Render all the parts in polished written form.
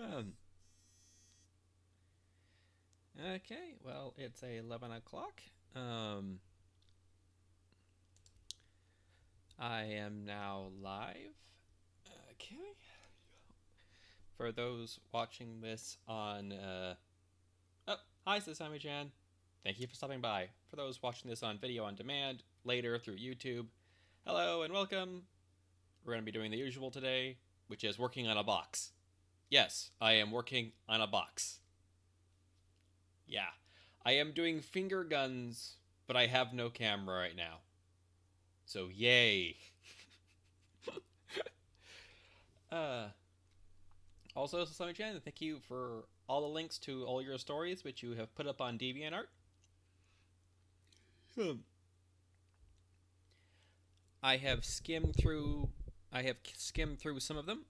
Um, okay, well, it's 11 o'clock. I am now live. Okay. For those watching this on, oh, hi, Sasami-chan. Thank you for stopping by. For those watching this on video on demand, later through YouTube, hello and welcome. We're going to be doing the usual today, which is working on a box. Yes, I am working on a box. Yeah. I am doing finger guns, but I have no camera right now. So, yay. uh, Also, Sasami-chan, thank you for all the links to all your stories, which you have put up on DeviantArt. I have skimmed through. I have skimmed through some of them.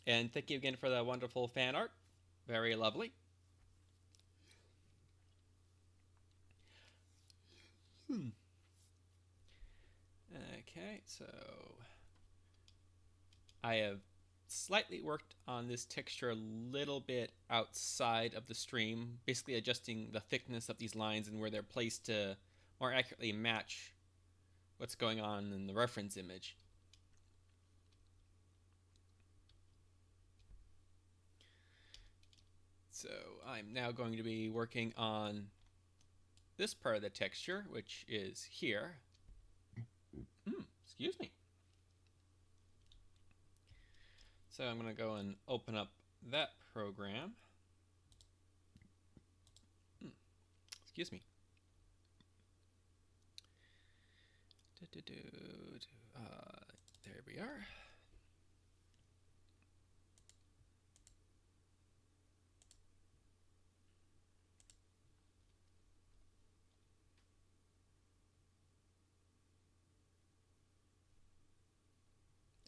And thank you again for the wonderful fan art. Very lovely. Okay, so I have slightly worked on this texture a little bit outside of the stream, basically adjusting the thickness of these lines and where they're placed to more accurately match what's going on in the reference image. So I'm now going to be working on this part of the texture, which is here. Excuse me. So I'm going to go and open up that program. Excuse me. There we are.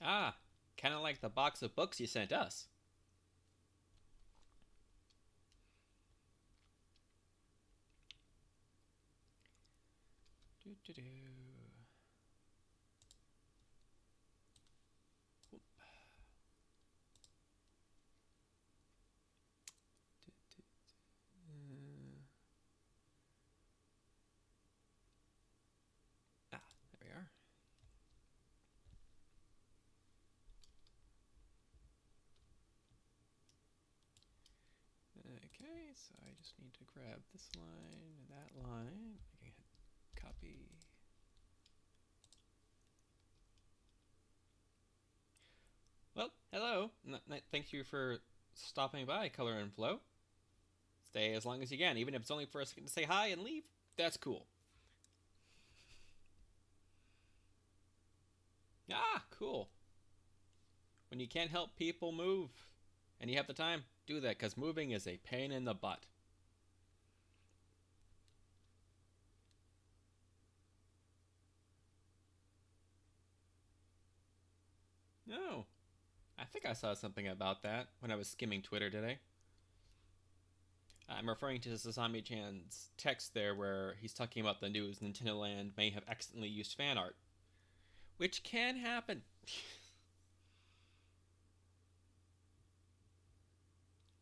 Ah, kind of like the box of books you sent us. There we are. Okay, so I just need to grab this line and that line. I can hit copy. Well, hello. Thank you for stopping by, Color and Flow. Stay as long as you can, even if it's only for a second to say hi and leave. That's cool. Ah, cool. When you can't help people move and you have the time, do that, because moving is a pain in the butt. No, I think I saw something about that when I was skimming Twitter today. I'm referring to Sasami-chan's text there where he's talking about the news Nintendo Land may have accidentally used fan art. Which can happen.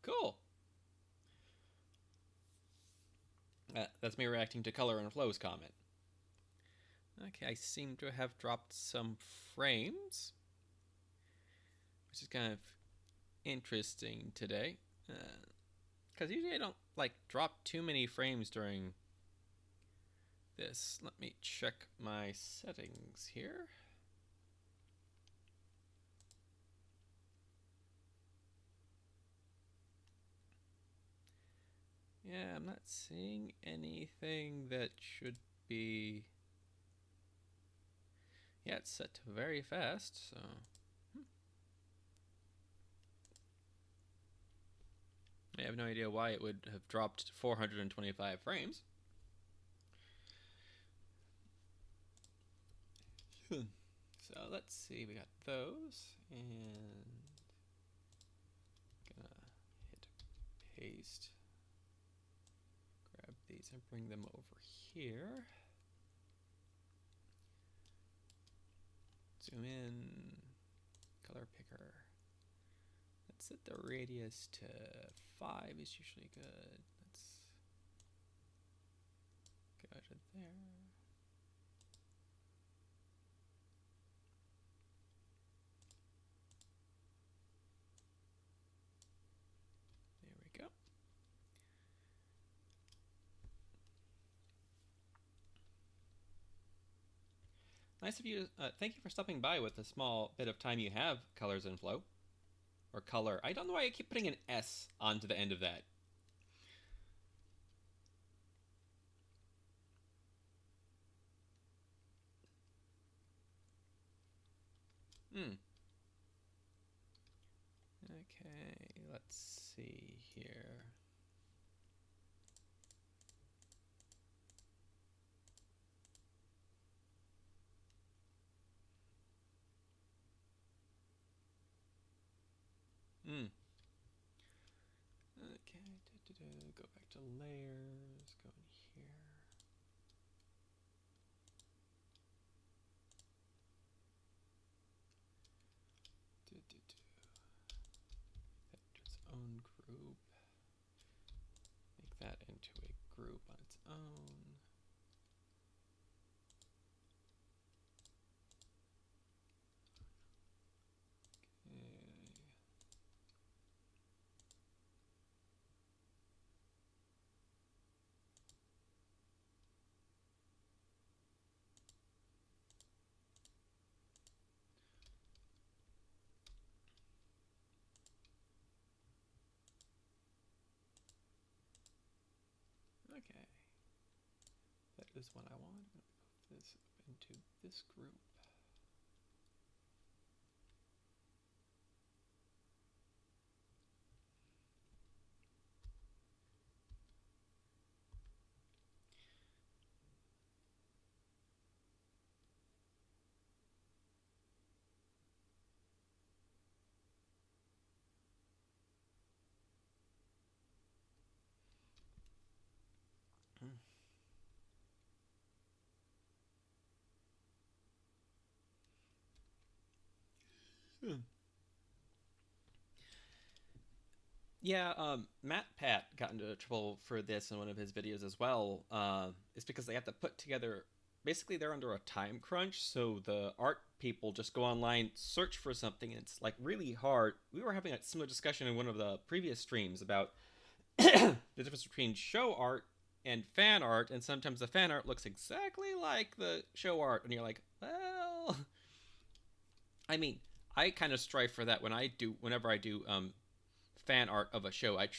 Cool. That's me reacting to Color and Flow's comment. Okay, I seem to have dropped some frames, which is kind of interesting today. Because usually I don't drop too many frames during this. Let me check my settings here. Yeah, I'm not seeing anything that should be... Yeah, it's set to very fast, so... I have no idea why it would have dropped 425 frames. So let's see, we got those, and gonna hit paste. Grab these and bring them over here. Zoom in, color picker. Let's set the radius to 5 is usually good. Let's go to there. There we go. Nice of you. Thank you for stopping by with the small bit of time you have, Colors and Flow. Or color. I don't know why I keep putting an S onto the end of that. Okay, let's see here. Okay, go back to layers, go in here. That into its own group. Make that into a group on its own. Okay, that is what I want. I'm going to move this into this group. Yeah, Matt Pat got into trouble for this in one of his videos as well. It's because they have to put together. Basically, they're under a time crunch, so the art people just go online, search for something, and it's like really hard. We were having a similar discussion in one of the previous streams about the difference between show art and fan art, and sometimes the fan art looks exactly like the show art, and you're like, well, I mean, I kind of strive for that whenever I do fan art of a show. I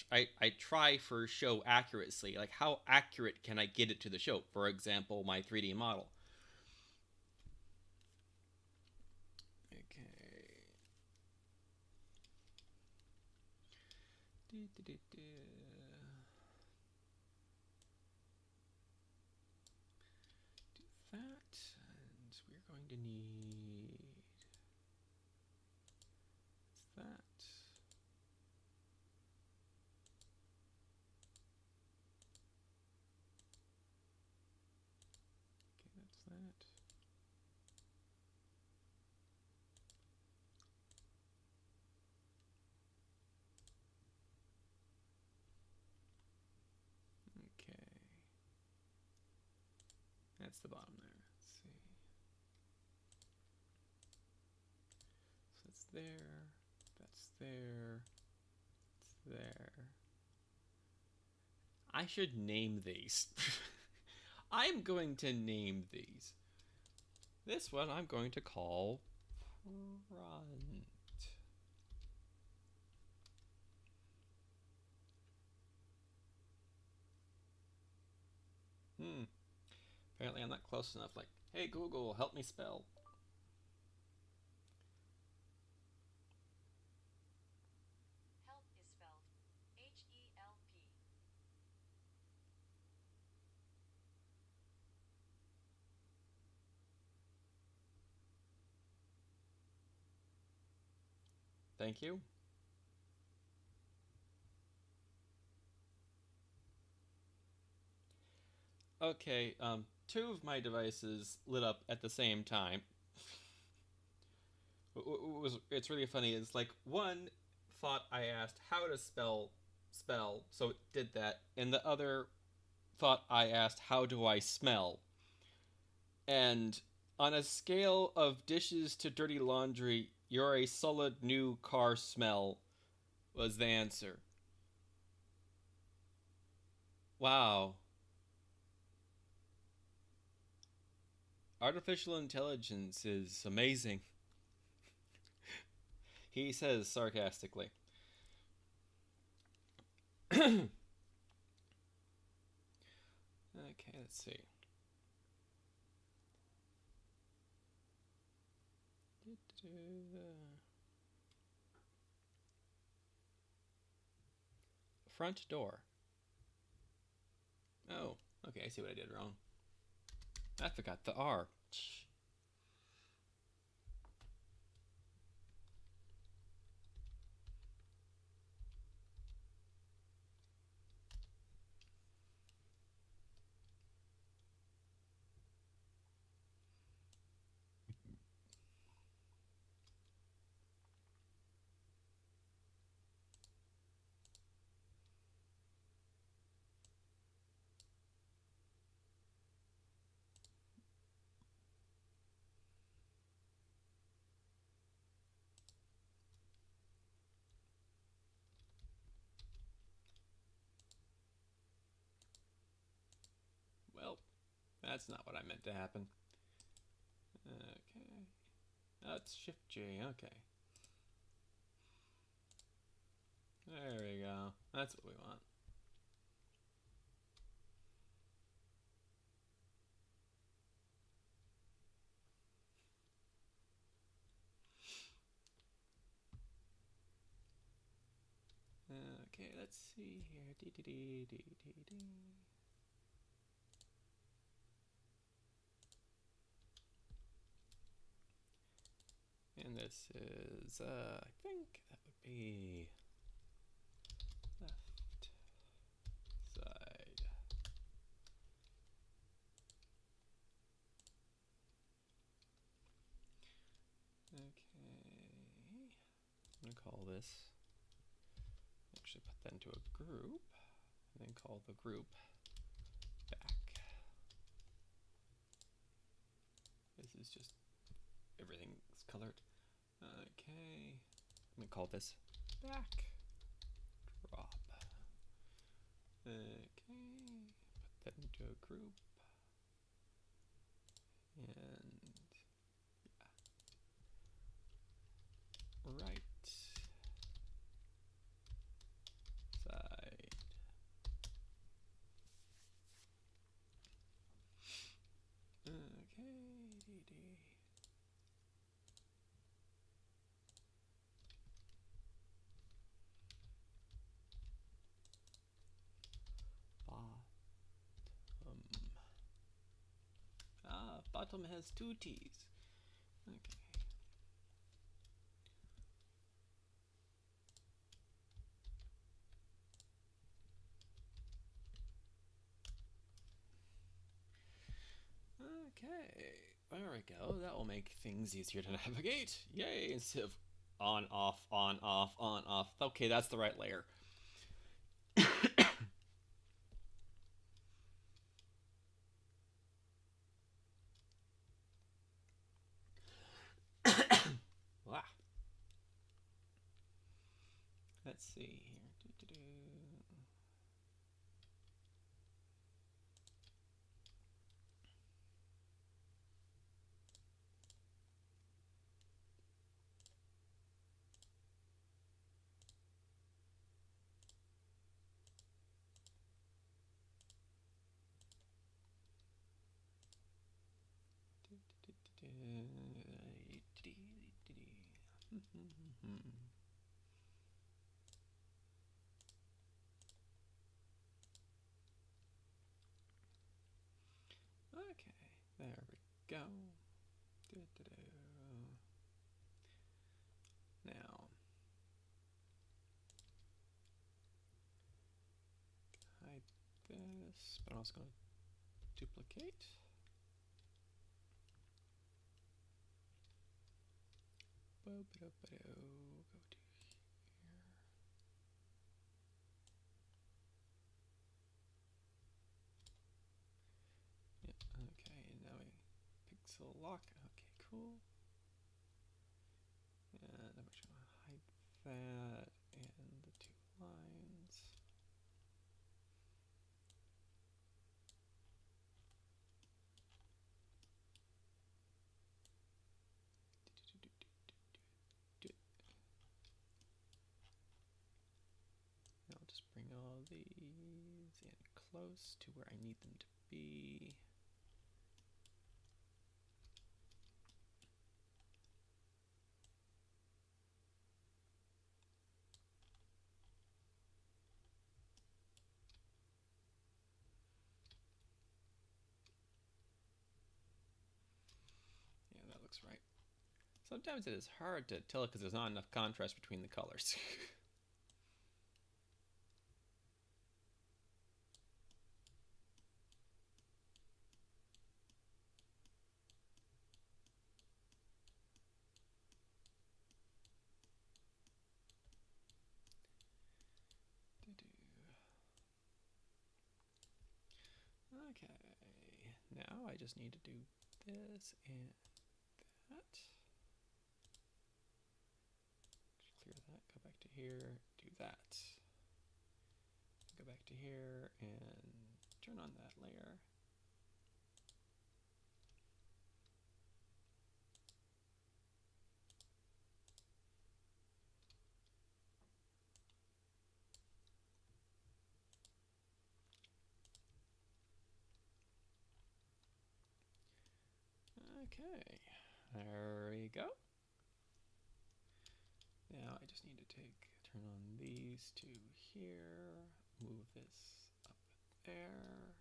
try for show accuracy. Like, how accurate can I get it to the show? For example, my 3D model. Okay. Do that, and we're going to need that. That. Okay. That's the bottom there. Let's see. So that's there. That's there. It's there. I should name these. I'm going to name these. This one I'm going to call front. Apparently I'm not close enough. Like, hey Google, help me spell. Help is spelled H-E-L-P. Thank you. Okay, two of my devices lit up at the same time. It's really funny. It's like one thought I asked how to spell, so it did that. And the other thought I asked, how do I smell? And on a scale of dishes to dirty laundry, you're a solid new car smell, was the answer. Wow. Artificial intelligence is amazing, he says sarcastically. Okay, let's see. Front door. Oh, okay, I see what I did wrong. I forgot the R. Well, that's not what I meant to happen. Okay. That's Shift J, okay. There we go. That's what we want. Okay, let's see here. And this is, I think that would be left side. Okay. I'm going to call this, actually put that into a group, and then call the group back. This is just, everything's colored. Okay. I'm going to call this back drop. Okay. Put that into a group. And yeah. Right side. Okay. Bottom has two T's. Okay. Okay, there we go. That will make things easier to navigate. Yay, instead of on, off, on, off, on, off. Okay, that's the right layer. Wow. Let's see here. Okay, there we go. Now, hide this, but I'm also going to duplicate. Go to here. pixel lock. Okay, cool. And I'm just going to hide that and the two lines. I'll just bring all these in close to where I need them to be. Yeah, that looks right. Sometimes it is hard to tell because there's not enough contrast between the colors. Okay, now I just need to do this and that. Clear that, go back to here, do that. Go back to here and turn on that layer. Okay, there we go. Now I just need to turn on these two here, move this up there.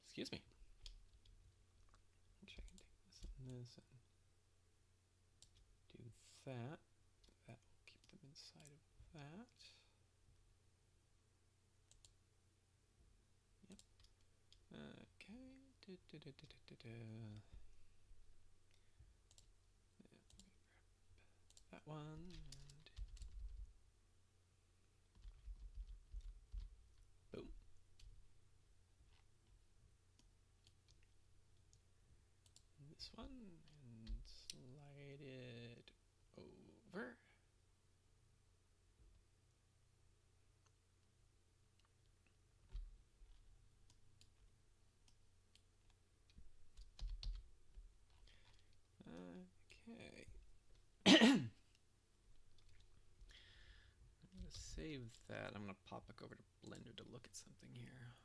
Excuse me. Actually, I can take this and this and do that. That will keep them inside of that. Yep. Okay. That one and boom. And this one and slide it over. Okay. I'm going to save that. I'm going to pop back over to Blender to look at something here.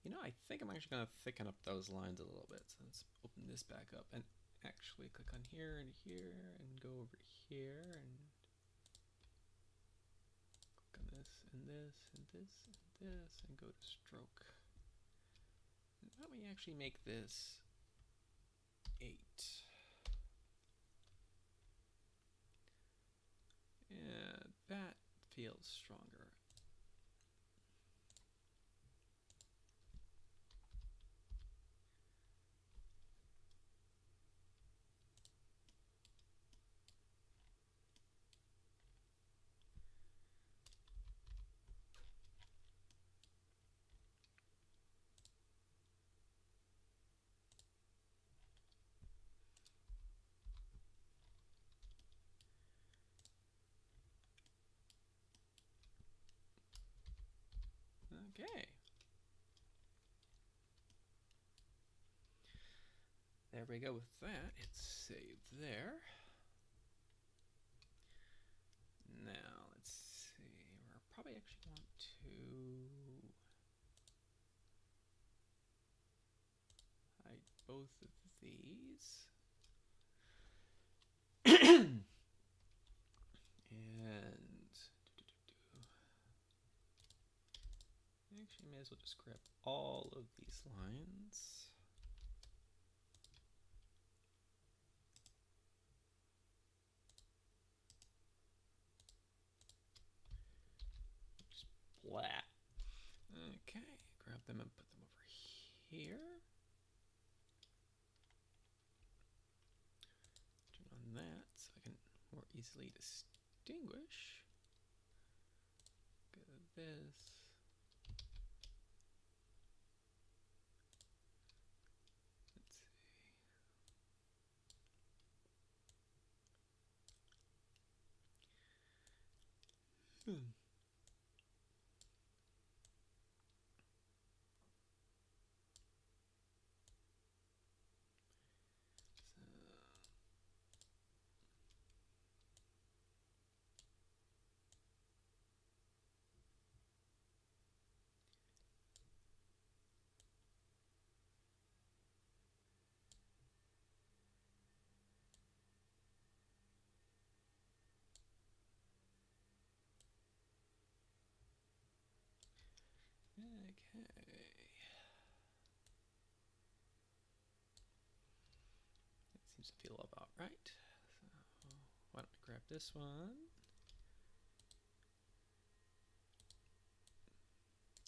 You know, I think I'm actually going to thicken up those lines a little bit. So let's open this back up and actually click on here and go over here and click on this and this and this and this and go to stroke. And why don't we actually make this 8? Yeah, that feels stronger. Okay. There we go with that. It's saved there. Now, let's see. We'll probably actually want to hide both of these. And actually may as well just grab all of these lines. Splat. Okay, grab them and put them over here. easily distinguish. Go to this. Let's see. Okay. That seems to feel about right. So why don't we grab this one?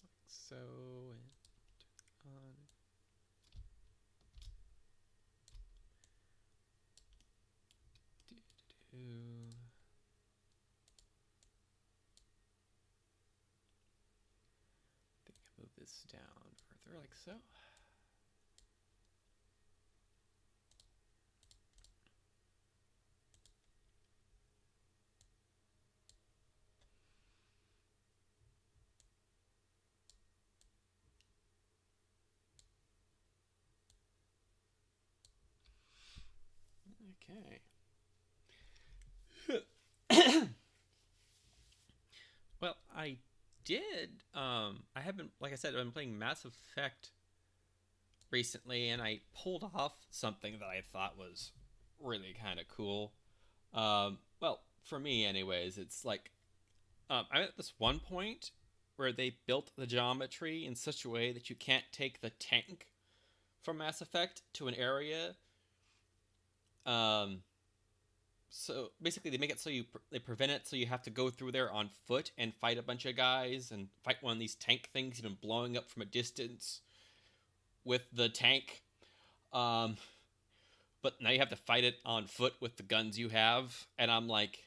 Like so, and turn on. Do. I think I can move this down further like so. Okay. Well, I did. I haven't, like I said, I've been playing Mass Effect recently, and I pulled off something that I thought was really kind of cool. Well, for me, anyways, it's like I'm at this one point where they built the geometry in such a way that you can't take the tank from Mass Effect to an area. Um, so basically, they make it so they prevent it, so you have to go through there on foot and fight a bunch of guys and fight one of these tank things, even blowing up from a distance with the tank. Um, but now you have to fight it on foot with the guns you have, and I'm like,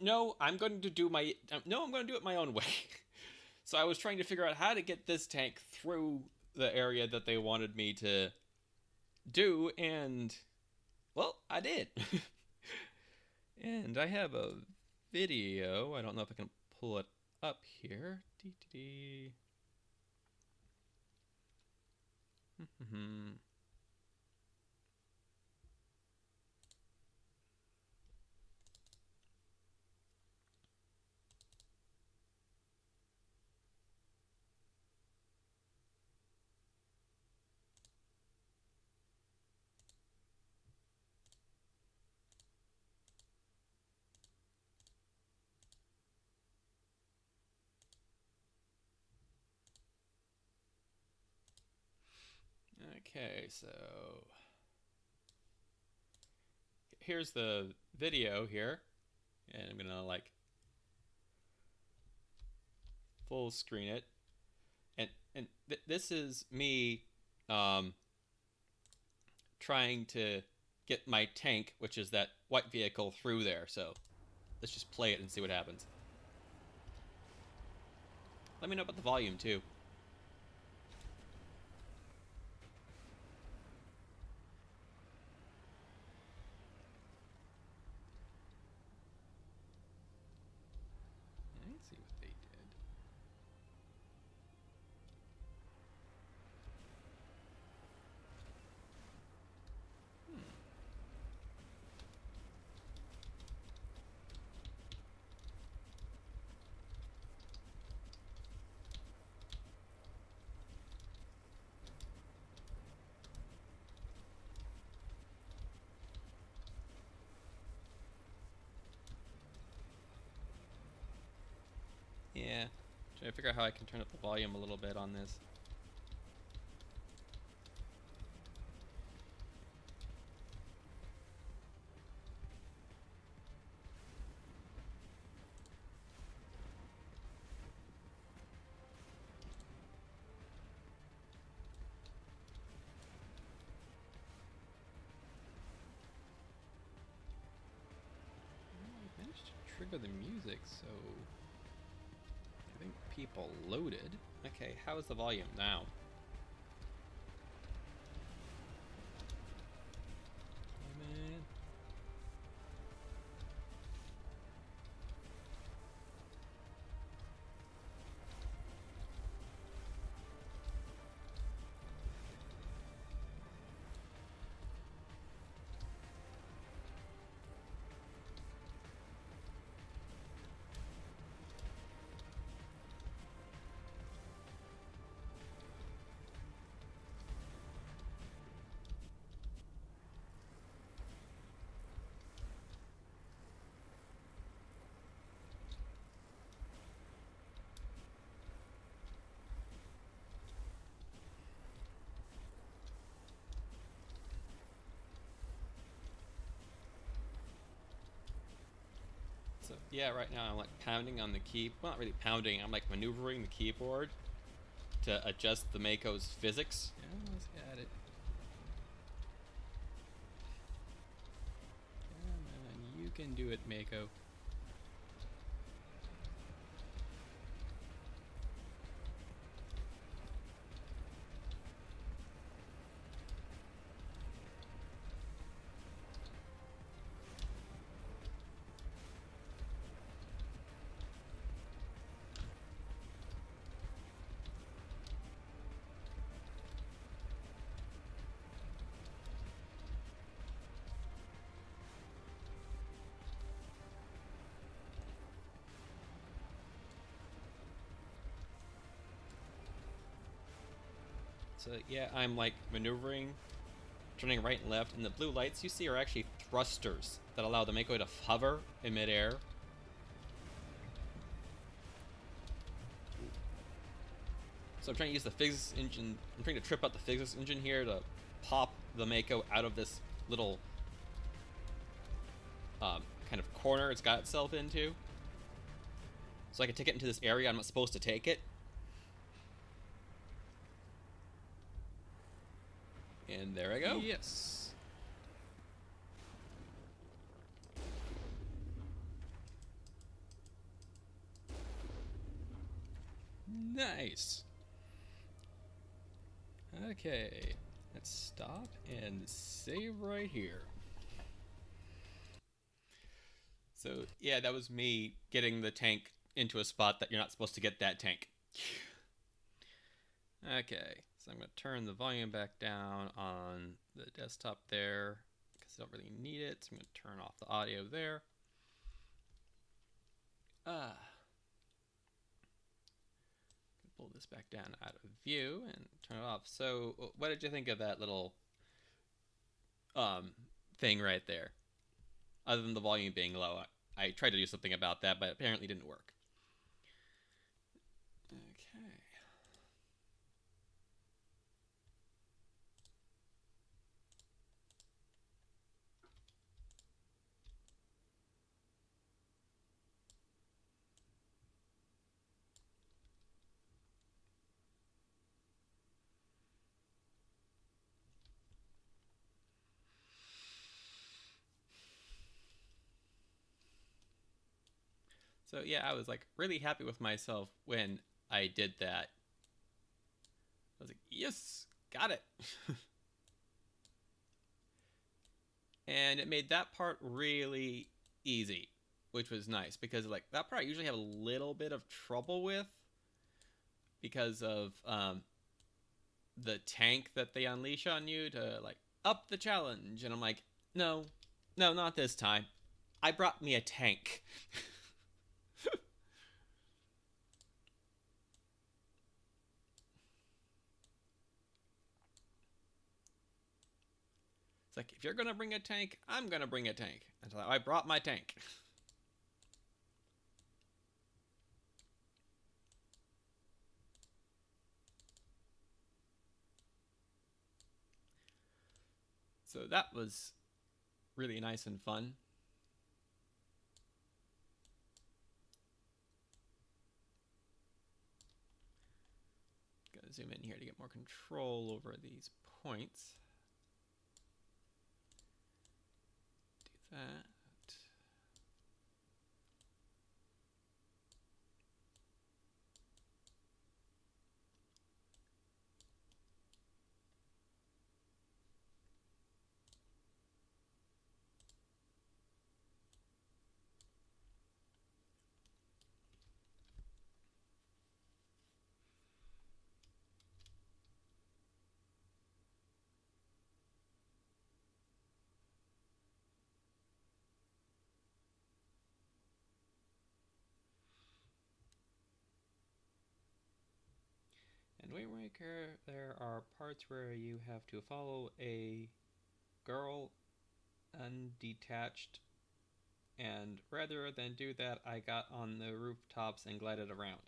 no, I'm going to do it my own way. So I was trying to figure out how to get this tank through the area that they wanted me to do, and well, I did. And I have a video. I don't know if I can pull it up here. Okay, so here's the video here, and I'm gonna like full screen it, and this is me trying to get my tank, which is that white vehicle, through there. So let's just play it and see what happens. Let me know about the volume too. Let's see what they did. Yeah, trying to figure out how I can turn up the volume a little bit on this. trigger the music, so I think people loaded. Okay, how is the volume now? Oh, man. So yeah, right now I'm like pounding on the key. Well, not really pounding. I'm like maneuvering the keyboard to adjust the Mako's physics. Yeah, let's get it. Come on, you can do it, Mako. So yeah, I'm like maneuvering, turning right and left, and the blue lights you see are actually thrusters that allow the Mako to hover in midair. So I'm trying to use the physics engine. I'm trying to trip out the physics engine here to pop the Mako out of this little kind of corner it's got itself into, so I can take it into this area I'm not supposed to take it. And there I go. Yes. Nice. Okay, let's stop and save right here. So yeah, that was me getting the tank into a spot that you're not supposed to get that tank. Okay, so I'm going to turn the volume back down on the desktop there because I don't really need it. So I'm going to turn off the audio there. Pull this back down out of view and turn it off. So what did you think of that little thing right there? Other than the volume being low, I tried to do something about that, but apparently didn't work. Okay. So yeah, I was like really happy with myself when I did that. I was like, yes, got it. And it made that part really easy, which was nice because like that part I usually have a little bit of trouble with because of the tank that they unleash on you to like up the challenge, and I'm like, no, not this time. I brought me a tank. It's like, if you're gonna bring a tank, I'm gonna bring a tank. And so I brought my tank. So that was really nice and fun. Gotta zoom in here to get more control over these points. Do that. Waker, there are parts where you have to follow a girl undetached, and rather than do that, I got on the rooftops and glided around.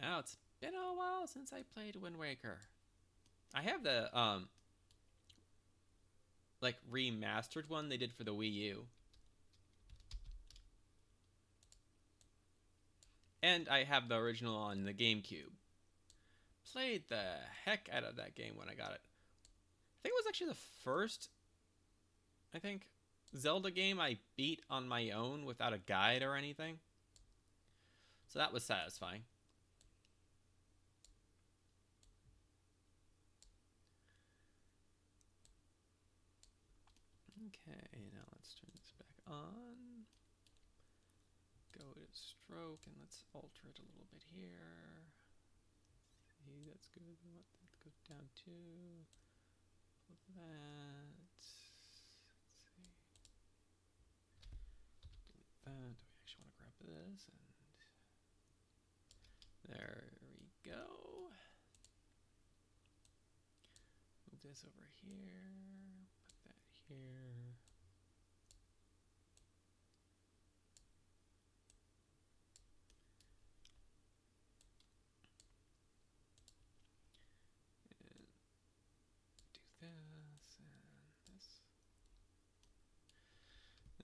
Now it's been a while since I played Wind Waker. I have the like remastered one they did for the Wii U. And I have the original on the GameCube. Played the heck out of that game when I got it. I think it was actually the first, Zelda game I beat on my own without a guide or anything. So that was satisfying. Okay, now let's turn this back on. Go to stroke and let's alter it a little bit here. See, that's good. We want that to go down to that. Let's see. Delete that. We actually want to grab this and there we go. Move this over here. Put that here. This and this.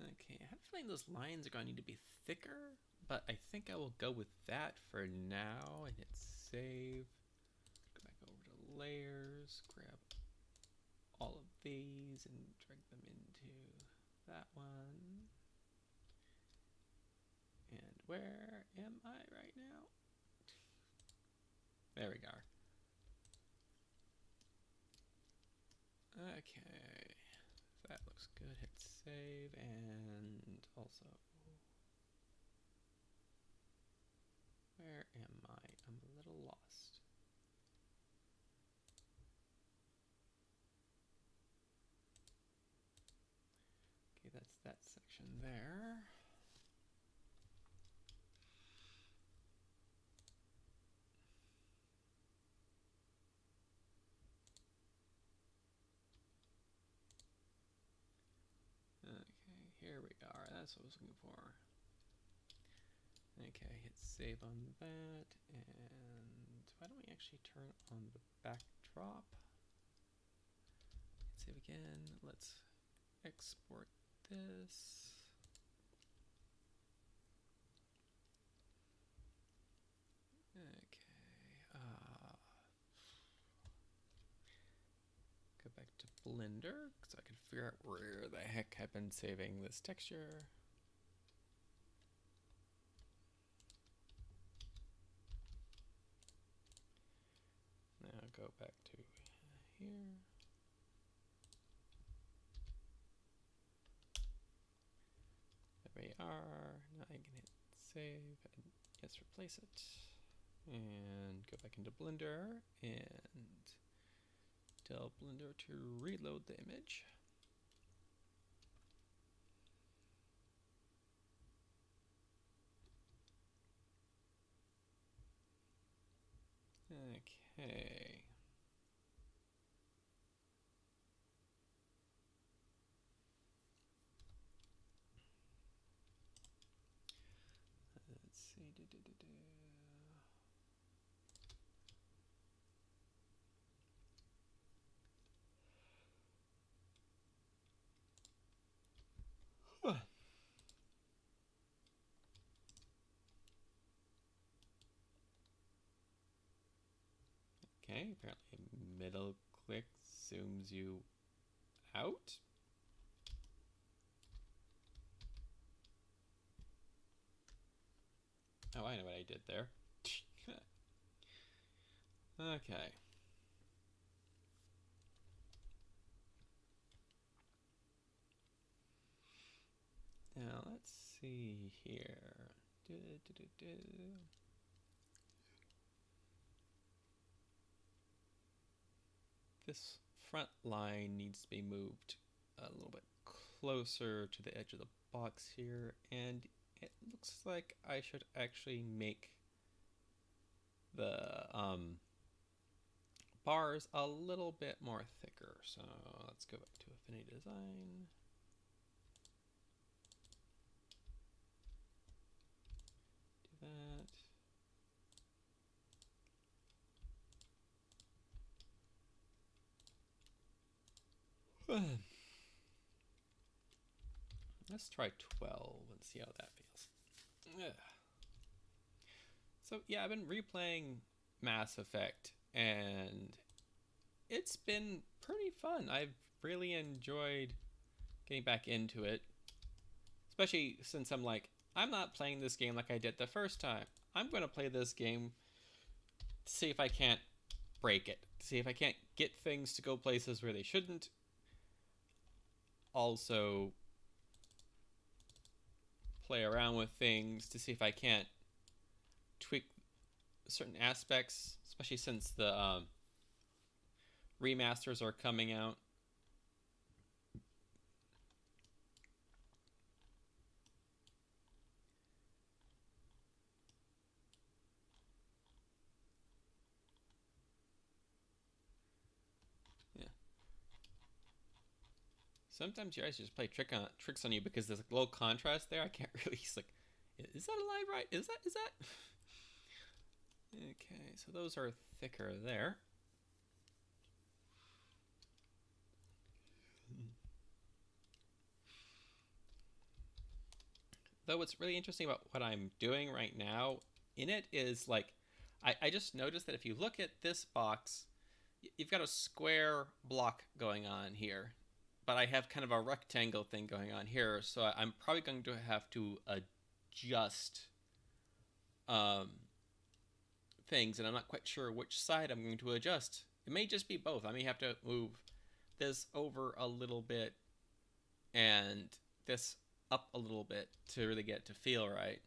Okay, I have a feeling those lines are going to need to be thicker, but I think I will go with that for now and hit save. Go back over to layers, grab all of these and drag them into that one. And where am I right now? There we go. Okay, that looks good. Hit save and also, where am I? I'm a little lost. Okay, that's that section there. Here we are, that's what I was looking for. Okay, hit save on that, and why don't we actually turn on the backdrop? Hit save again, let's export this. Okay, go back to Blender, so I can figure out where the heck I've been saving this texture. Now go back to here. There we are. Now I can hit save and yes, replace it. And go back into Blender and tell Blender to reload the image. Okay. Let's see. Okay, apparently middle click zooms you out. Oh, I know what I did there. Okay. Now let's see here. This front line needs to be moved a little bit closer to the edge of the box here, and it looks like I should actually make the bars a little bit more thicker. So let's go back to Affinity Design. Do that. Let's try 12 and see how that feels. Ugh. So yeah, I've been replaying Mass Effect and it's been pretty fun. I've really enjoyed getting back into it, especially since I'm not playing this game like I did the first time. I'm going to play this game to see if I can't break it, to see if I can't get things to go places where they shouldn't. Also, play around with things to see if I can't tweak certain aspects, especially since the remasters are coming out. Yeah. Sometimes your eyes just play tricks on you because there's like low contrast there. I can't really. It's like, is that alive right? Is that? Okay, so those are thicker there. Though what's really interesting about what I'm doing right now in it is like, I just noticed that if you look at this box, you've got a square block going on here, but I have kind of a rectangle thing going on here, so I'm probably going to have to adjust things, and I'm not quite sure which side I'm going to adjust. It may just be both. I may have to move this over a little bit and this up a little bit to really get it to feel right.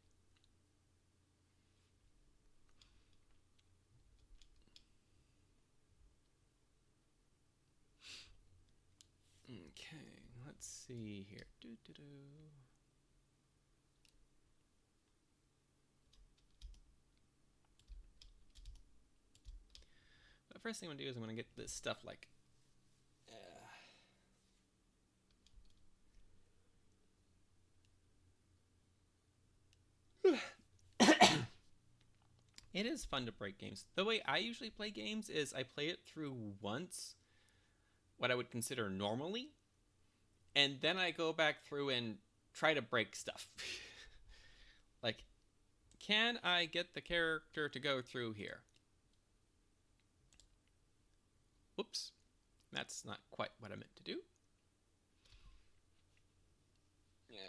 Okay, let's see here. The first thing I'm going to do is I'm going to get this stuff like it is fun to break games. The way I usually play games is I play it through once, what I would consider normally, and then I go back through and try to break stuff. Like, can I get the character to go through here? Whoops. That's not quite what I meant to do. Yeah.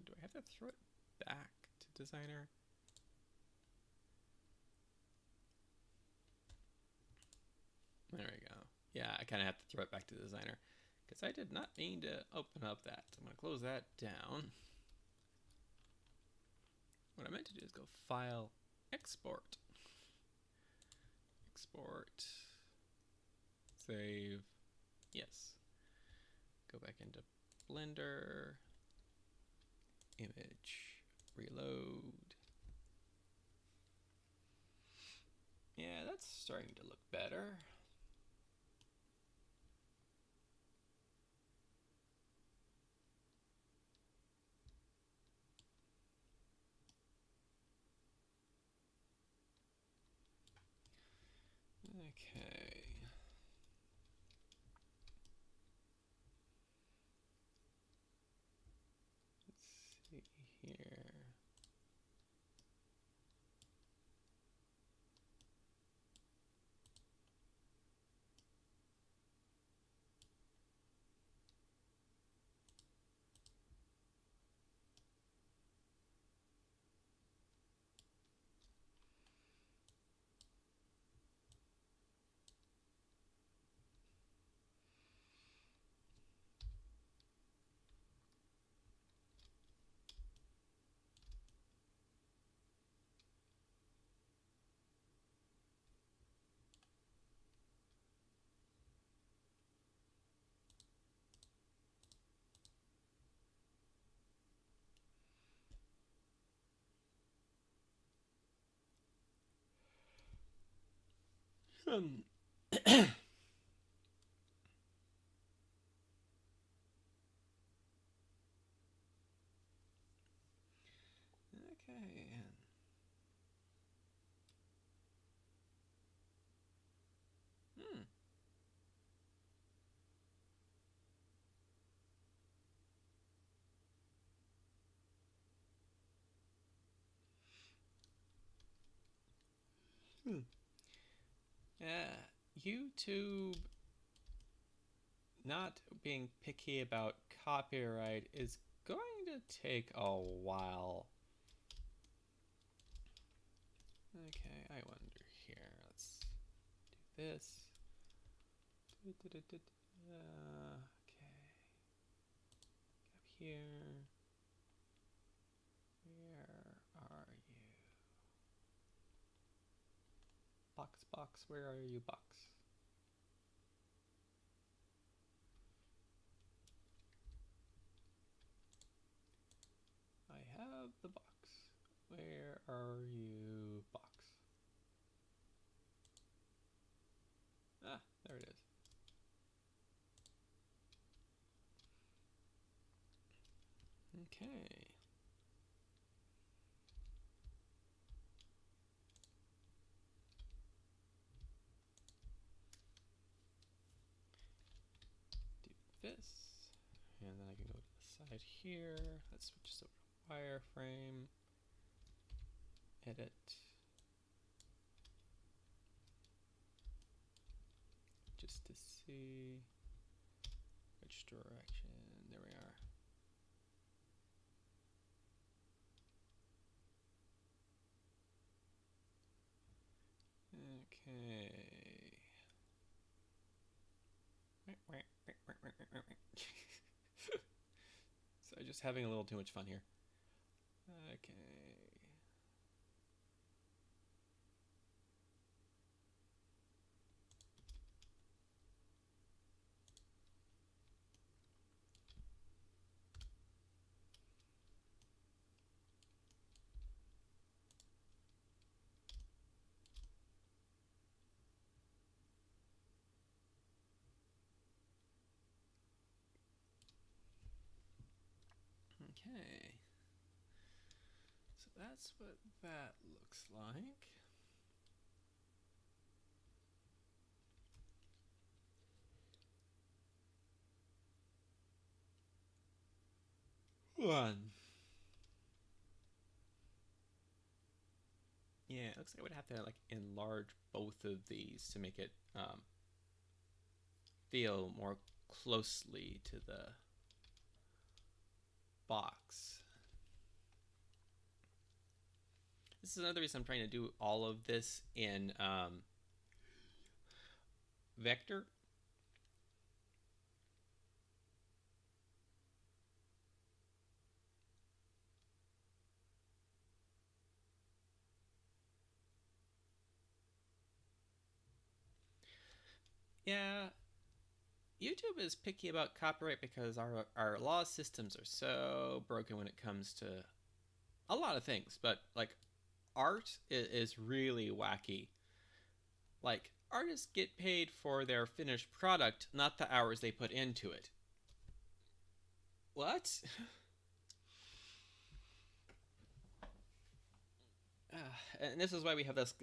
Do I have to throw it back to designer? There we go. Yeah, I kind of have to throw it back to designer because I did not mean to open up that. So I'm going to close that down. What I meant to do is go File, Export. Export. Save. Yes. Go back into Blender. Image. Reload. Yeah, that's starting to look better. Okay. Let's see here. Um, okay. Hmm. Hmm. Yeah, YouTube not being picky about copyright is going to take a while. Okay, I wonder here. Let's do this. Okay. Up here. Where are you? Box, where are you, box? I have the box. Where are you, box? Ah, there it is. Okay. Do this. And then I can go to the side here. Let's switch this over to wireframe. Edit. Just to see which direction. There we are. Okay. So I'm just having a little too much fun here. Okay. Okay. So that's what that looks like. One. Yeah, it looks like I would have to like enlarge both of these to make it feel more closely to the box. This is another reason I'm trying to do all of this in vector. Yeah, YouTube is picky about copyright because our law systems are so broken when it comes to a lot of things, but like art is really wacky. Like artists get paid for their finished product, not the hours they put into it. What? And this is why we have this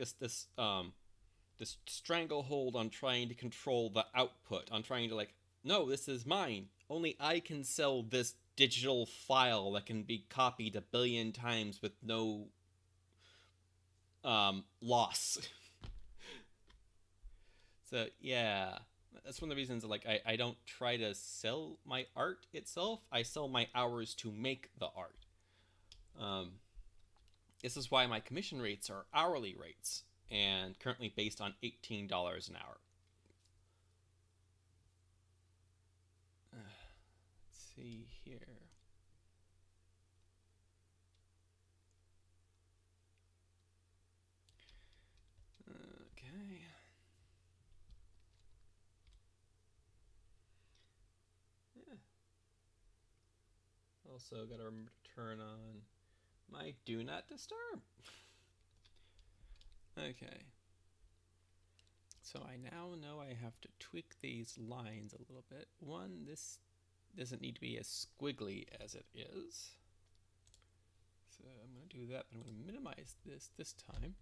stranglehold on trying to control the output, on trying to like, no, this is mine. Only I can sell this digital file that can be copied a billion times with no loss. So yeah, that's one of the reasons like I don't try to sell my art itself. I sell my hours to make the art. This is why my commission rates are hourly rates and currently based on $18 an hour. Let's see here. Okay. Yeah. Also, gotta remember to turn on my do not disturb. Okay. So I now know I have to tweak these lines a little bit. One, this doesn't need to be as squiggly as it is. So I'm going to do that, but I'm going to minimize this time.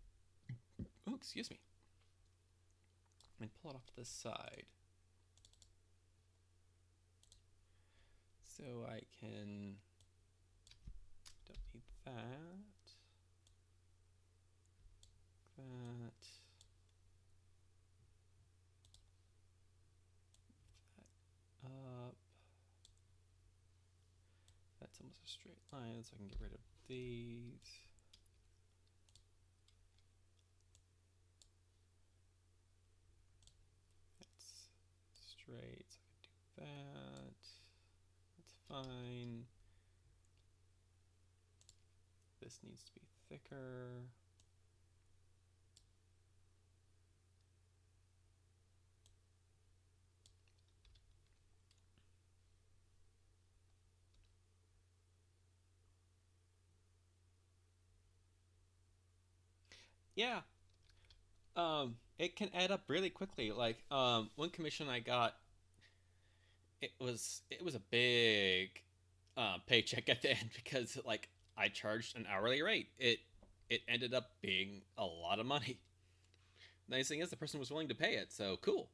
Oh, excuse me. And pull it off to the side. So I can, don't need that. That up. That's almost a straight line, so I can get rid of these. That's straight, so I can do that. That's fine. This needs to be thicker. Yeah, it can add up really quickly. Like, one commission I got, it was a big paycheck at the end because like I charged an hourly rate. It ended up being a lot of money. Nice thing is the person was willing to pay it, so cool.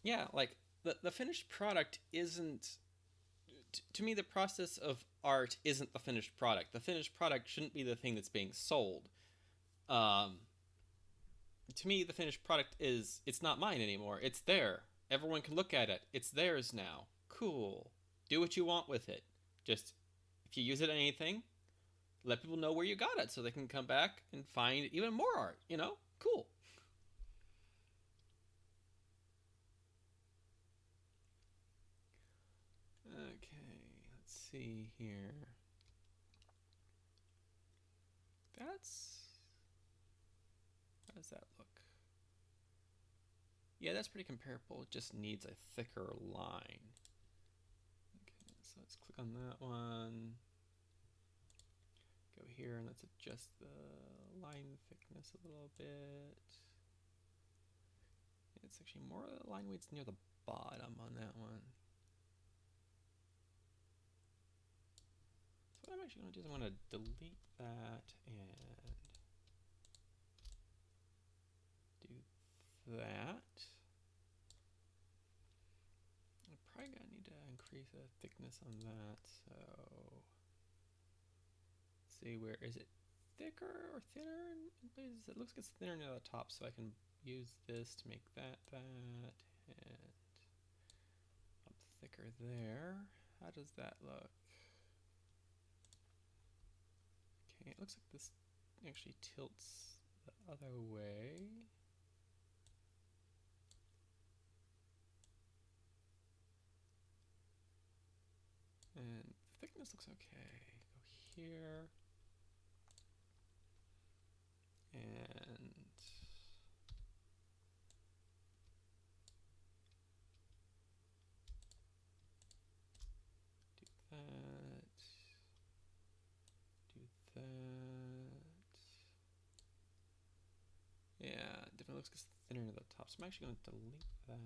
Yeah, like the finished product isn't to me the process of art isn't the finished product. The finished product shouldn't be the thing that's being sold. Um, to me, the finished product is it's not mine anymore. It's there. Everyone can look at it. It's theirs now. Cool. Do what you want with it. Just if you use it in anything, let people know where you got it so they can come back and find even more art. Cool. Okay, let's see here. How does that look? Yeah, that's pretty comparable. It just needs a thicker line. Okay, so let's click on that one. Go here and let's adjust the line thickness a little bit. It's actually more of the line weight's near the bottom on that one. So what I'm actually going to do is I'm going to delete that and do that. I'm probably going to need to increase the thickness on that. So let's see, where is it? Thicker or thinner in places? It looks like it's thinner near the top, so I can use this to make that, and up thicker there. How does that look? Okay, it looks like this actually tilts the other way. And the thickness looks okay. Go here. And do that. Do that. Yeah, definitely looks thinner to the top. So I'm actually going to delete that.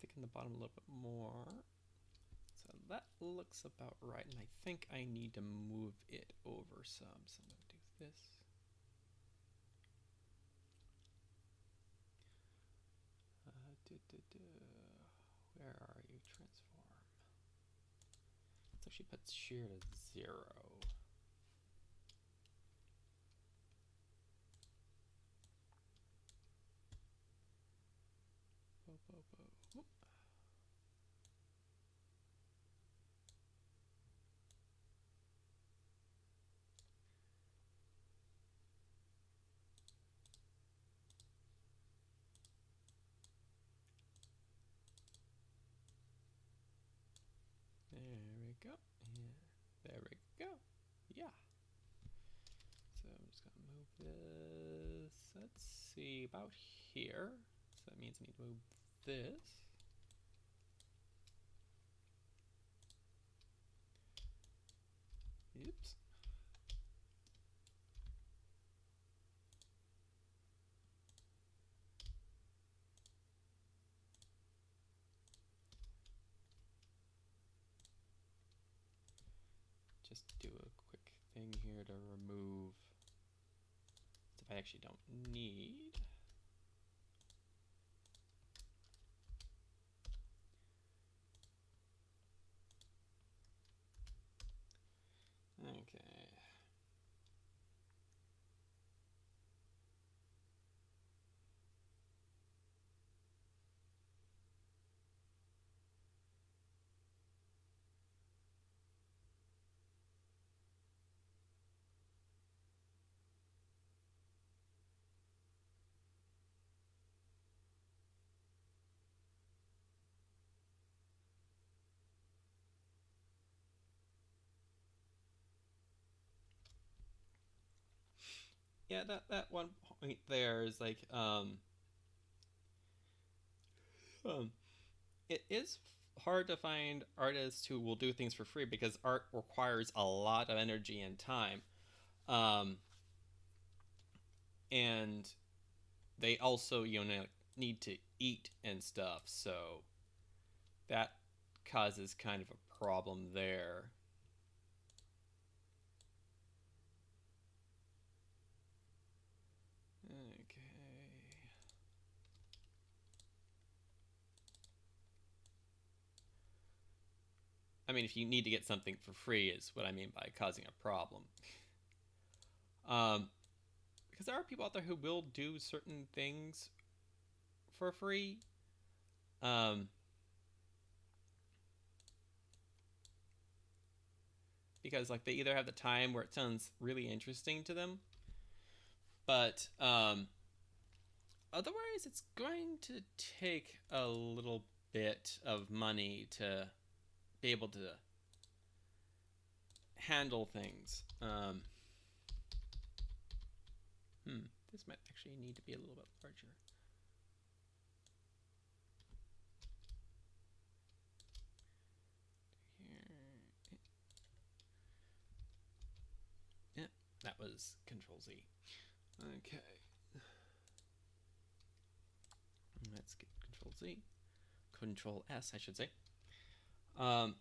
Thicken the bottom a little bit more. So that looks about right. And I think I need to move it over some. So I'm going to do this. Where are you? Transform. Let's actually put shear to 0. Whoop. There we go. And there we go. Yeah. So I'm just going to move this. Let's see, about here. So that means I need to move this. just do a quick thing here to remove stuff I actually don't need. Okay. Yeah, that one point there is like um it is hard to find artists who will do things for free because art requires a lot of energy and time. Um and they also, need to eat and stuff, so that causes kind of a problem there. Okay. I mean, if you need to get something for free is what I mean by causing a problem. Because there are people out there who will do certain things for free. Um, because like they either have the time where it sounds really interesting to them, but otherwise it's going to take a little bit of money to be able to handle things. This might actually need to be a little bit larger. Here. Yeah, that was Control Z. Okay. Let's get Control Z. Control S, I should say. And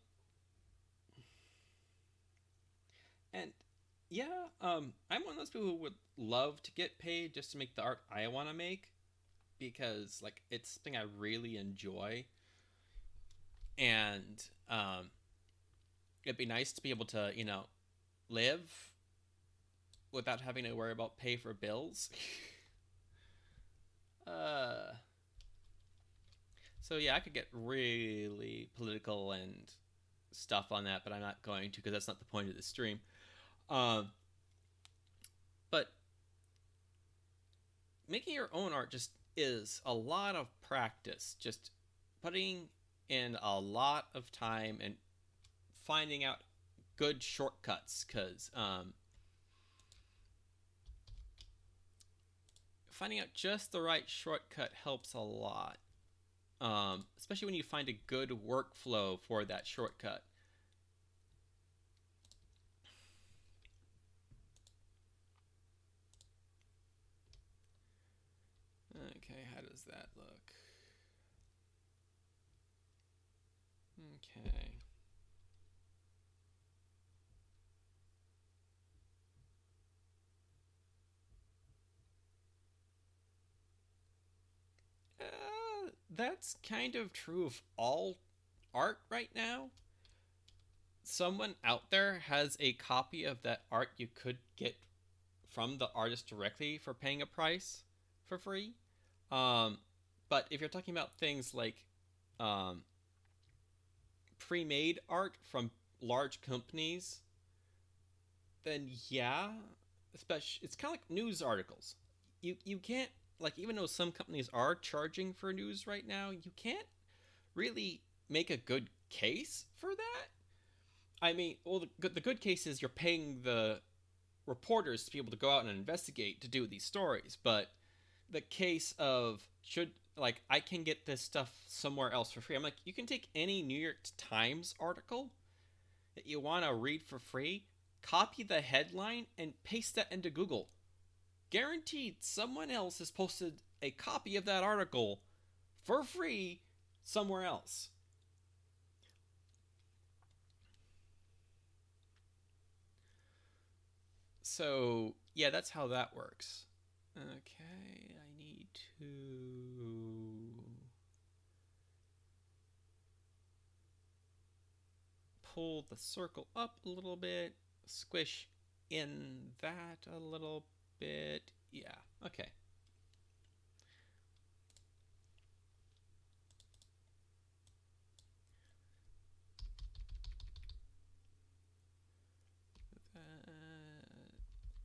yeah, I'm one of those people who would love to get paid just to make the art I want to make, because like it's something I really enjoy, and it'd be nice to be able to live without having to worry about pay for bills. So yeah, I could get really political and stuff on that, but I'm not going to because that's not the point of the stream. But making your own art just is a lot of practice. Just putting in a lot of time and finding out good shortcuts, because finding out just the right shortcut helps a lot. Especially when you find a good workflow for that shortcut. Okay, how does that look? Okay. That's kind of true of all art right now. Someone out there has a copy of that art you could get from the artist directly for paying a price for free. But if you're talking about things like pre-made art from large companies, then yeah, especially it's kind of like news articles. You can't, like, even though some companies are charging for news right now, you can't really make a good case for that. I mean, well, the good case is you're paying the reporters to be able to go out and investigate to do these stories, but the case of should, like, I can get this stuff somewhere else for free. I'm like, you can take any New York Times article that you want to read for free, copy the headline, and paste that into Google. Guaranteed someone else has posted a copy of that article for free somewhere else. So yeah, that's how that works. Okay, I need to pull the circle up a little bit, squish in that a little bit. Yeah, okay.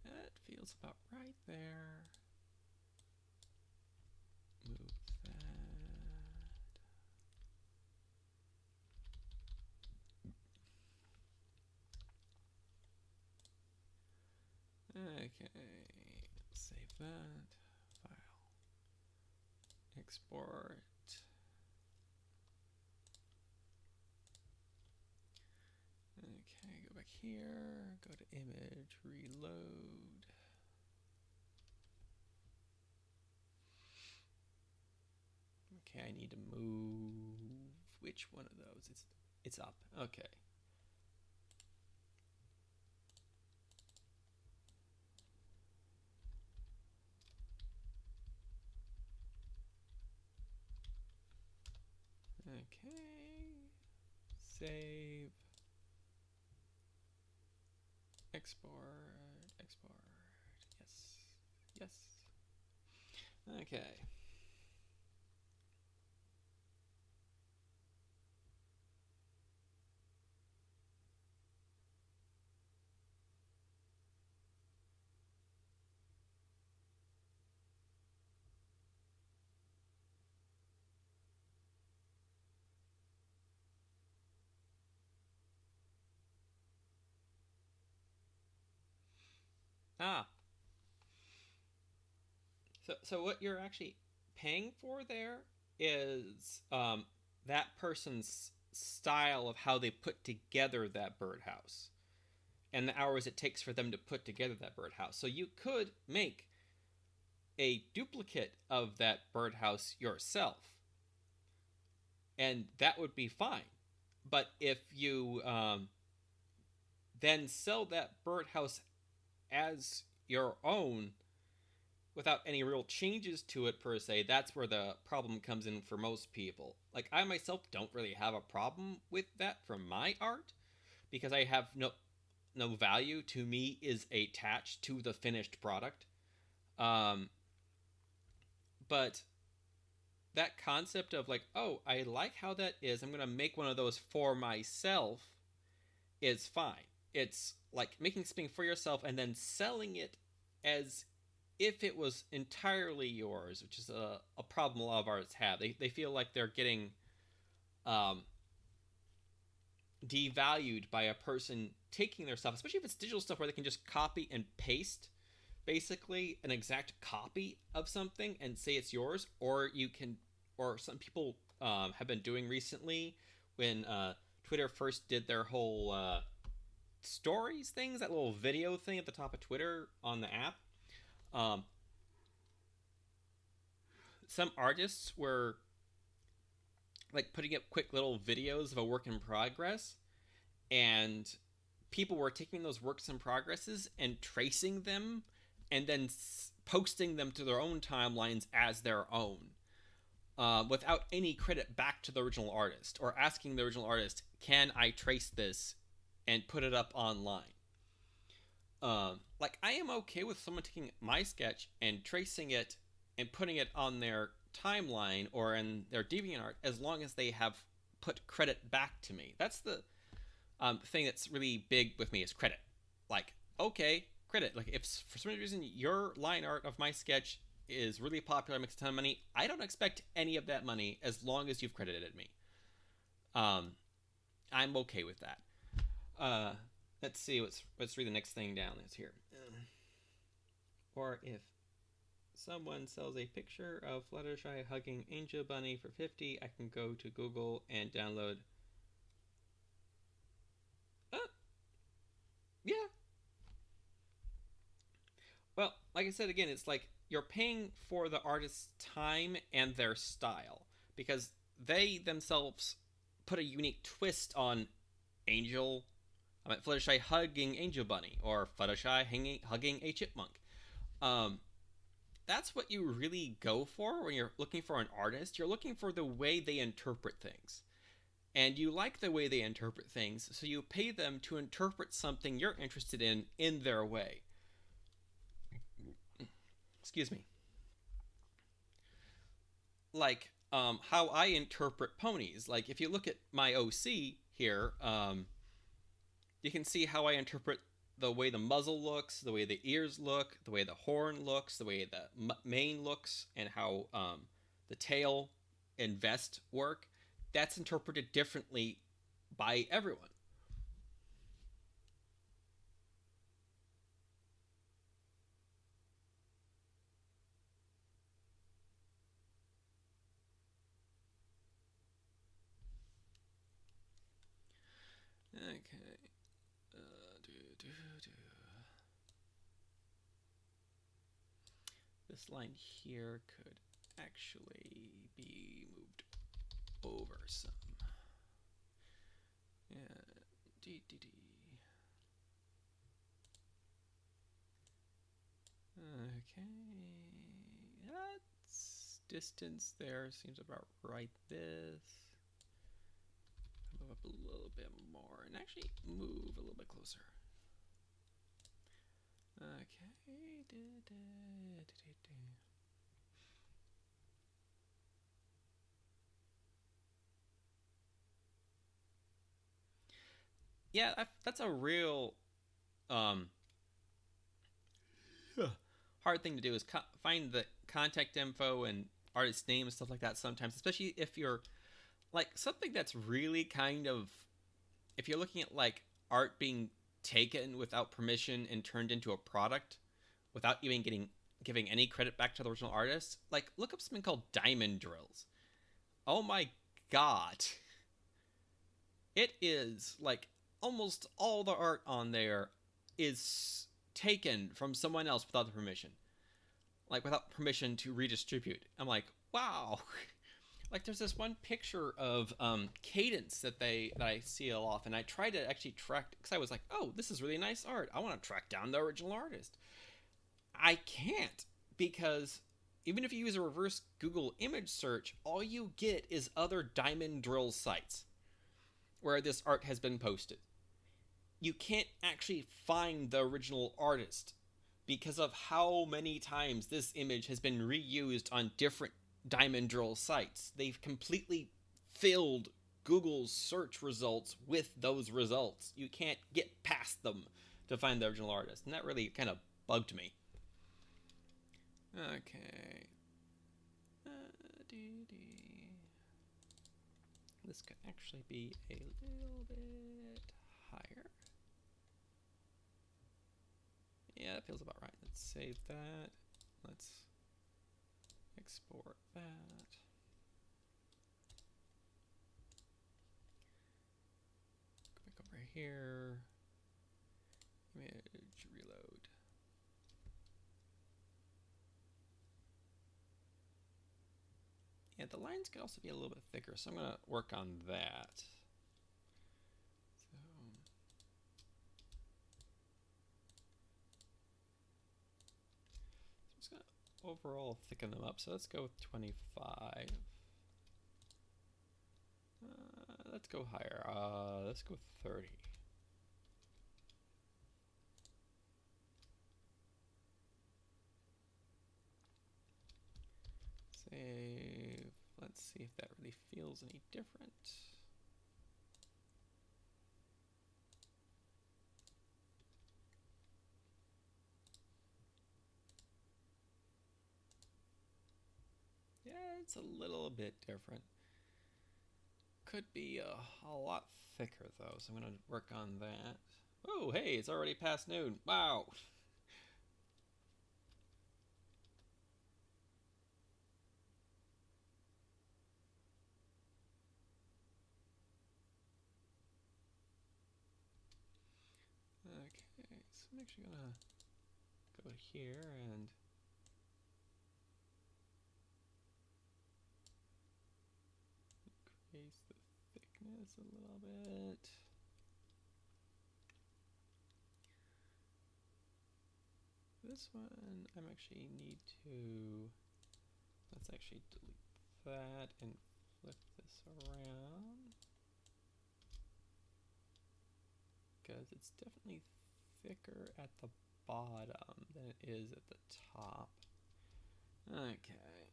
That feels about right there. Move that. Okay, save that. File. Export. Okay, go back here, go to image, reload. Okay, I need to move which one of those? It's up. Okay. Okay. Save. Export. Export. Yes. Yes. Okay. Ah. So what you're actually paying for there is that person's style of how they put together that birdhouse and the hours it takes for them to put together that birdhouse. So you could make a duplicate of that birdhouse yourself, and that would be fine. But if you then sell that birdhouse as your own without any real changes to it per se, that's where the problem comes in for most people. Like I myself don't really have a problem with that for my art because I have no value to me is attached to the finished product. Um, but that concept of like, oh, I like how that is, I'm gonna make one of those for myself is fine. It's like making something for yourself and then selling it as if it was entirely yours, which is a problem a lot of artists have. They feel like they're getting um, devalued by a person taking their stuff, especially if it's digital stuff where they can just copy and paste basically an exact copy of something and say it's yours, or you can, or some people have been doing recently when Twitter first did their whole stories things, that little video thing at the top of Twitter on the app. Um, some artists were like putting up quick little videos of a work in progress, and people were taking those works in progresses and tracing them and then posting them to their own timelines as their own, without any credit back to the original artist or asking the original artist, can I trace this and put it up online? Like I am okay with someone taking my sketch and tracing it and putting it on their timeline or in their DeviantArt as long as they have put credit back to me. That's the thing that's really big with me is credit. Like, okay, credit. Like if for some reason your line art of my sketch is really popular, makes a ton of money, I don't expect any of that money as long as you've credited me. I'm okay with that. Let's see. Let's read the next thing down. Is here. Or if someone sells a picture of Fluttershy hugging Angel Bunny for 50, I can go to Google and download. Yeah. Well, like I said again, it's like you're paying for the artist's time and their style because they themselves put a unique twist on Angel I meant Fluttershy hugging Angel Bunny, or Fluttershy hugging a chipmunk. Um, that's what you really go for when you're looking for an artist. You're looking for the way they interpret things. And you like the way they interpret things, so you pay them to interpret something you're interested in their way. Excuse me. Like how I interpret ponies. Like if you look at my OC here, you can see how I interpret the way the muzzle looks, the way the ears look, the way the horn looks, the way the mane looks, and how the tail and vest work. That's interpreted differently by everyone. Okay. This line here could actually be moved over some. Yeah. Okay. That's distance there seems about right. This. Move up a little bit more and actually move a little bit closer. Okay. Yeah, that's a real hard thing to do is find the contact info and artist name and stuff like that sometimes, especially if you're like something that's really kind of, if you're looking at like art being taken without permission and turned into a product without even giving any credit back to the original artist. Like look up something called Diamond Drills. Oh my god. It is like almost all the art on there is taken from someone else without the permission. Like without permission to redistribute. I'm like, wow. Like there's this one picture of Cadence that I see a lot, and I tried to actually track, because I was like, oh, this is really nice art. I want to track down the original artist. I can't, because even if you use a reverse Google image search, all you get is other Diamond Drill sites where this art has been posted. You can't actually find the original artist because of how many times this image has been reused on different Diamond Drill sites. They've completely filled Google's search results with those results. You can't get past them to find the original artist, and that really kind of bugged me. Okay. This could actually be a little bit higher. Yeah, that feels about right. Let's save that. Let's export that. Go back over here. Image reload. Yeah, the lines could also be a little bit thicker, so I'm going to work on that. So I'm just going to overall thicken them up. So let's go with 25. Let's go higher. Let's go with 30. Save. Let's see if that really feels any different. Yeah, it's a little bit different. Could be a lot thicker though, so I'm going to work on that. Oh, hey, it's already past noon. Wow. Okay, so I'm actually going to go here and increase the thickness a little bit. this one, I'm actually need to, let's actually delete that and flip this around. Because it's definitely thicker at the bottom than it is at the top. Okay.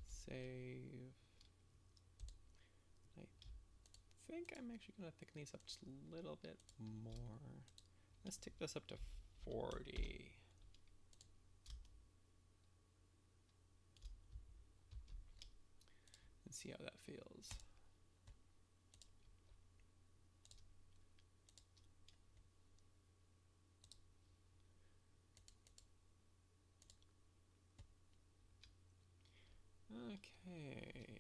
Save. I think I'm actually going to thicken these up just a little bit more. Let's take this up to 40. And see how that feels. Okay.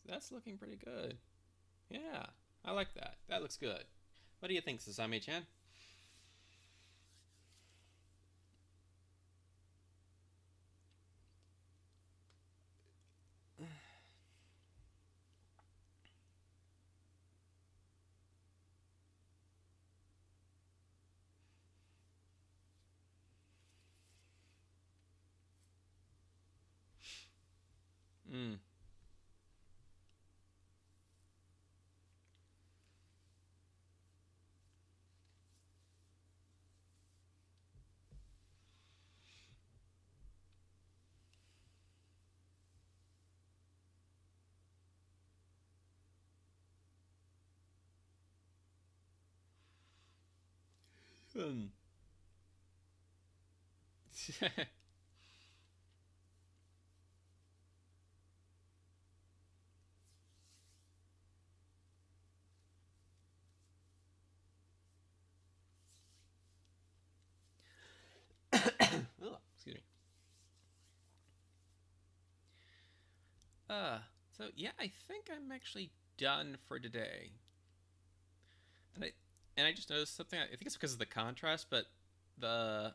That's looking pretty good. Yeah, I like that. That looks good. What do you think, Sasami-chan? Hmm. Hmm. Oh, excuse me. So yeah, I think I'm actually done for today. And I just noticed something. I think it's because of the contrast, but the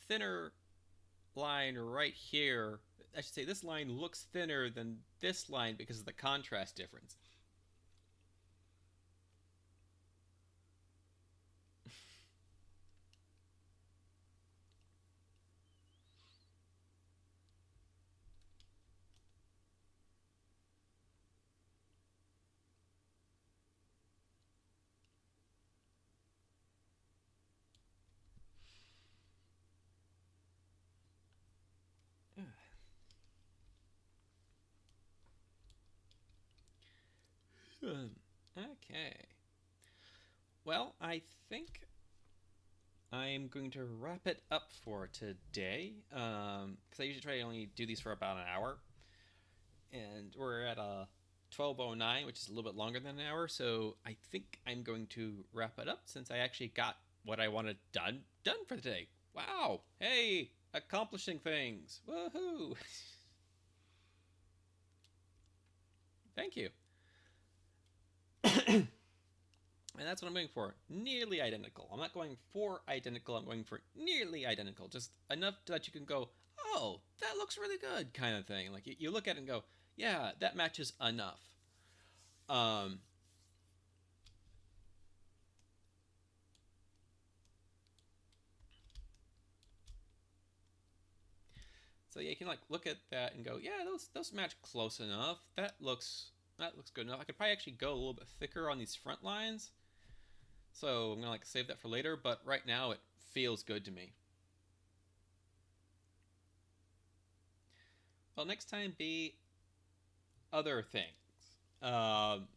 thinner line right here, I should say this line looks thinner than this line because of the contrast difference. Okay. Well, I think I'm going to wrap it up for today. Because I usually try to only do these for about an hour, and we're at a 12:09, which is a little bit longer than an hour. So I think I'm going to wrap it up since I actually got what I wanted done for the day. Wow! Hey, accomplishing things! Woohoo! Thank you. And that's what I'm going for. Nearly identical. I'm not going for identical, I'm going for nearly identical. Just enough that you can go, oh, that looks really good, kind of thing. Like you look at it and go, yeah, that matches enough. Um, so yeah, you can like look at that and go, yeah, those match close enough. That looks good enough. I could probably actually go a little bit thicker on these front lines. So I'm gonna like save that for later, but right now it feels good to me. Well, next time be other things. Um,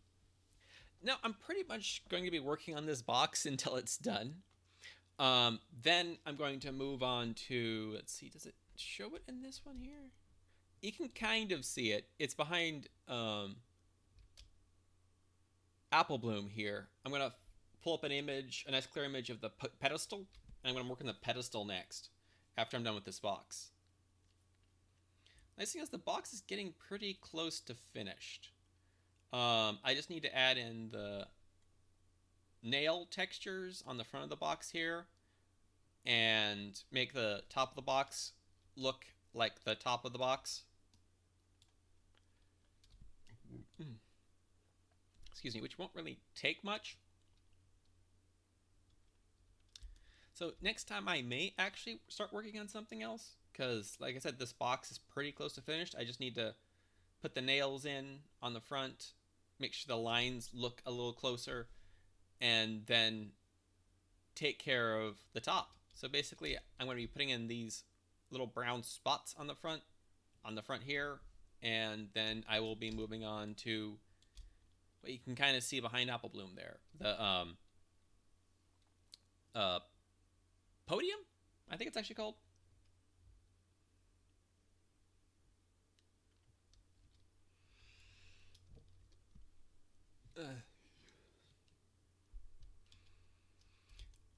Now, I'm pretty much going to be working on this box until it's done. Then I'm going to move on to, let's see, does it show it in this one here? You can kind of see it. It's behind Apple Bloom here. I'm going to pull up an image, a nice clear image of the pedestal, and I'm going to work on the pedestal next after I'm done with this box. Nice thing is the box is getting pretty close to finished. I just need to add in the nail textures on the front of the box here and make the top of the box look like the top of the box. excuse me, which won't really take much. So next time I may actually start working on something else, because like I said, this box is pretty close to finished. I just need to put the nails in on the front, make sure the lines look a little closer, and then take care of the top. So basically, I'm going to be putting in these little brown spots on the front here, and then I will be moving on to what you can kind of see behind Apple Bloom there. The podium, I think it's actually called.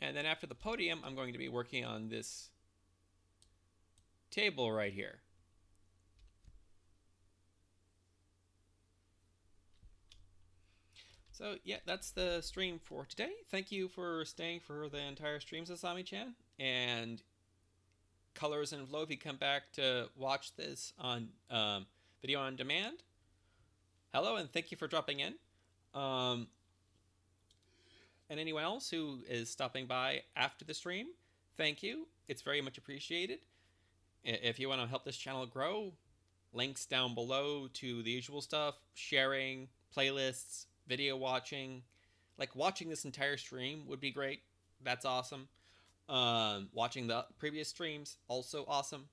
And then after the podium, I'm going to be working on this table right here. So yeah, that's the stream for today. Thank you for staying for the entire stream, Sasami-chan. And colors and flow, if you come back to watch this on video on demand, hello and thank you for dropping in. And anyone else who is stopping by after the stream, thank you. It's very much appreciated. If you want to help this channel grow, links down below to the usual stuff, sharing, playlists, video watching. Like watching this entire stream would be great. That's awesome. Watching the previous streams, also awesome.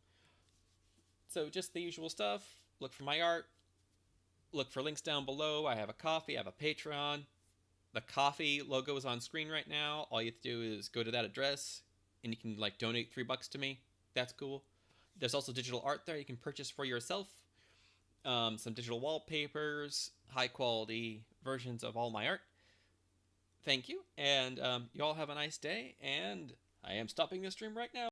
So just the usual stuff. Look for my art. Look for links down below. I have a Ko-fi, I have a Patreon. The Ko-fi logo is on screen right now. All you have to do is go to that address and you can like donate $3 to me. That's cool. There's also digital art there you can purchase for yourself. Some digital wallpapers, high quality versions of all my art. Thank you, and you all have a nice day, and I am stopping the stream right now.